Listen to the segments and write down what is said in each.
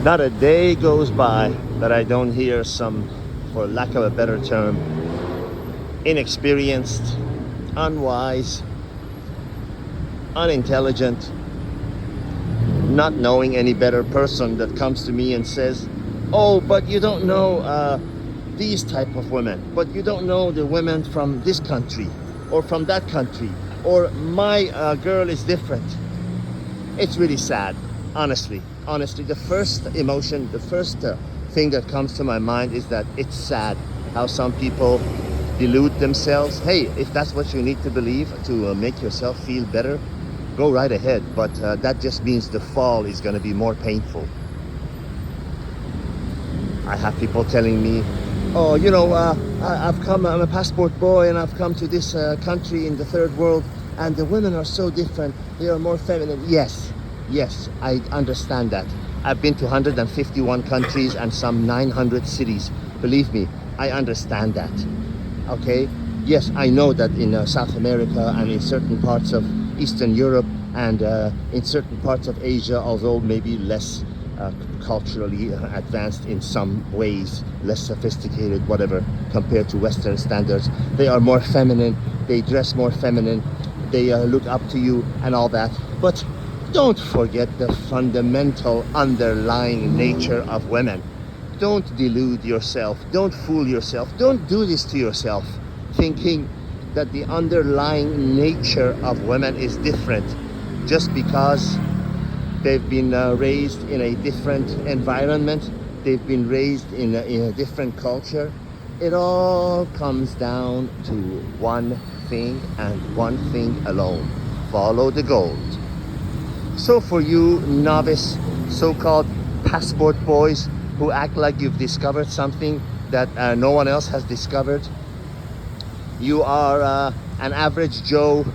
Not a day goes by that I don't hear some, for lack of a better term, inexperienced, unwise, unintelligent, not knowing any better person that comes to me and says, "Oh, but you don't know these type of women. But you don't know the women from this country or from that country. Or my girl is different." It's really sad, honestly. Honestly, the first emotion, the first thing that comes to my mind is that it's sad how some people delude themselves. Hey, if that's what you need to believe to make yourself feel better, go right ahead. But that just means the fall is going to be more painful. I have people telling me, "Oh, I've come, I'm a passport boy and I've come to this country in the third world and the women are so different. They are more feminine." Yes, I understand that. I've been to 151 countries and some 900 cities. Believe me, I understand that. Okay? Yes, I know that in South America and in certain parts of Eastern Europe and in certain parts of Asia, although maybe less culturally advanced in some ways, less sophisticated, whatever, compared to Western standards, they are more feminine, they dress more feminine, they look up to you and all that. But don't forget the fundamental underlying nature of women. Don't delude yourself. Don't fool yourself. Don't do this to yourself, thinking that the underlying nature of women is different just because they've been raised in a different environment. They've been raised in a different culture. It all comes down to one thing and one thing alone. Follow the gold. So for you novice so-called passport boys who act like you've discovered something that no one else has discovered, you are an average Joe,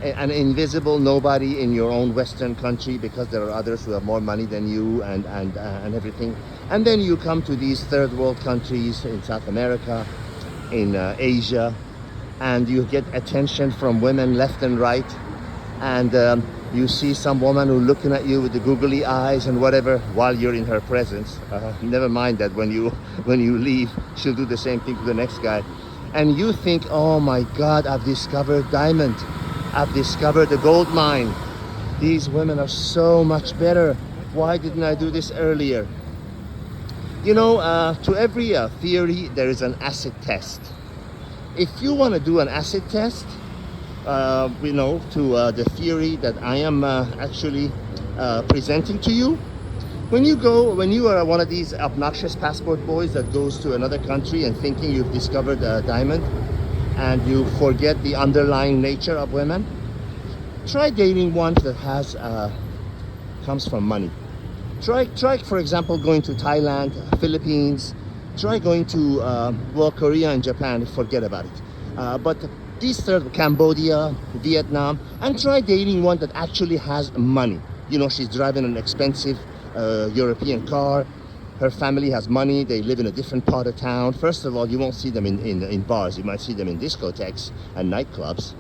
an invisible nobody in your own Western country because there are others who have more money than you and everything. And then you come to these third world countries in South America, in Asia, and you get attention from women left and right. And you see some woman who looking at you with the googly eyes and whatever while you're in her presence. Never mind that when you leave, she'll do the same thing to the next guy. And you think, "Oh my God, I've discovered diamond. I've discovered the gold mine. These women are so much better. Why didn't I do this earlier?" To every theory, there is an acid test. If you want to do an acid test, to the theory that I am actually presenting to you. When you are one of these obnoxious passport boys that goes to another country and thinking you've discovered a diamond and you forget the underlying nature of women, try dating one that comes from money. Try, for example, going to Thailand, Philippines. Try going to Korea and Japan. Forget about it. But these third, Cambodia, Vietnam, and try dating one that actually has money. She's driving an expensive European car. Her family has money. They live in a different part of town. First of all, you won't see them in bars. You might see them in discotheques and nightclubs.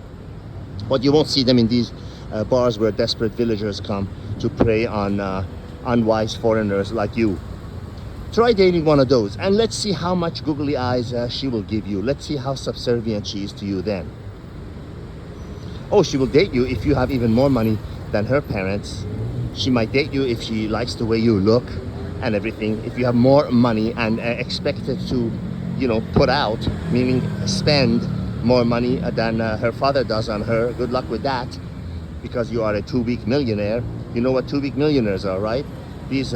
But you won't see them in these bars where desperate villagers come to prey on unwise foreigners like you. Try dating one of those and let's see how much googly eyes she will give you. Let's see how subservient she is to you then. Oh, she will date you if you have even more money than her parents. She might date you if she likes the way you look and everything. If you have more money and expected to, put out, meaning spend more money than her father does on her, good luck with that, because you are a 2-week millionaire. You know what 2-week millionaires are, right? These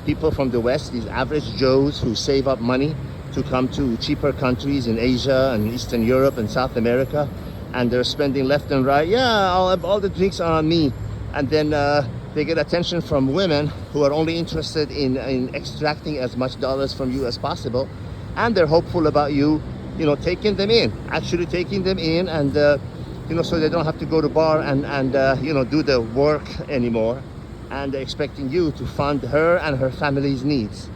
people from the West, these average Joes who save up money to come to cheaper countries in Asia and Eastern Europe and South America, and they're spending left and right. Yeah, all the drinks are on me. And then they get attention from women who are only interested in extracting as much dollars from you as possible, and they're hopeful about you, taking them in, actually taking them in, and so they don't have to go to bar and do the work anymore, and expecting you to fund her and her family's needs.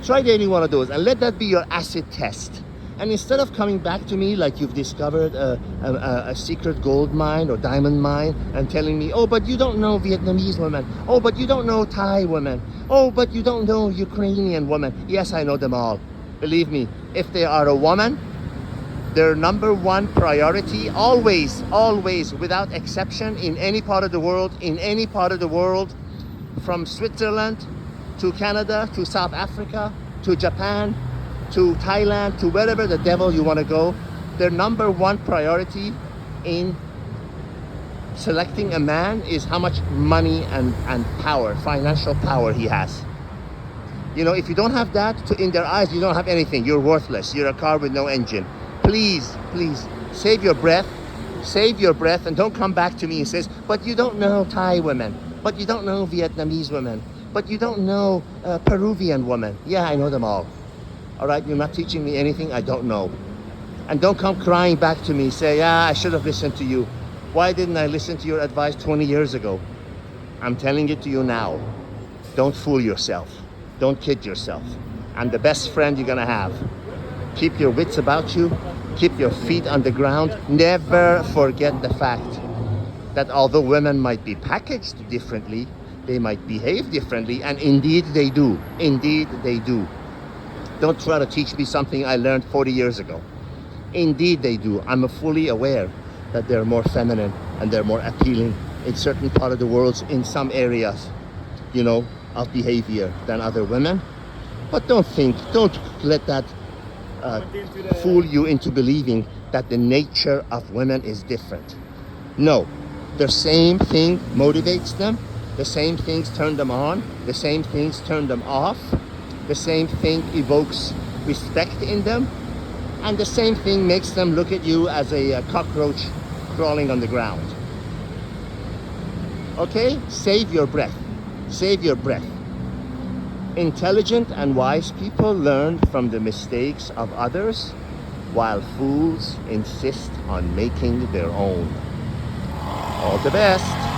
Try dating one of those and let that be your acid test. And instead of coming back to me like you've discovered a secret gold mine or diamond mine and telling me, oh, but you don't know Vietnamese women. Oh, but you don't know Thai women. Oh, but you don't know Ukrainian women. Yes, I know them all. Believe me, if they are a woman, their number one priority, always, always, without exception, in any part of the world, from Switzerland to Canada to South Africa to Japan to Thailand to wherever the devil you want to go, their number one priority in selecting a man is how much money and power, financial power he has. You know, if you don't have that, in their eyes, you don't have anything. You're worthless. You're a car with no engine. Please, please, save your breath. Save your breath and don't come back to me and says, but you don't know Thai women. But you don't know Vietnamese women. But you don't know Peruvian women. Yeah, I know them all. All right, you're not teaching me anything I don't know. And don't come crying back to me, say, yeah, I should have listened to you. Why didn't I listen to your advice 20 years ago? I'm telling it to you now. Don't fool yourself. Don't kid yourself. I'm the best friend you're gonna have. Keep your wits about you. Keep your feet on the ground. Never forget the fact that although women might be packaged differently, they might behave differently, and indeed they do. Indeed they do. Don't try to teach me something I learned 40 years ago. Indeed they do. I'm fully aware that they're more feminine and they're more appealing in certain part of the world, in some areas, you know, of behavior than other women. But don't let that fool you into believing that the nature of women is different. No, the same thing motivates them, the same things turn them on, the same things turn them off, the same thing evokes respect in them, and the same thing makes them look at you as a cockroach crawling on the ground. Okay? Save your breath. Save your breath. Intelligent and wise people learn from the mistakes of others, while fools insist on making their own. All the best.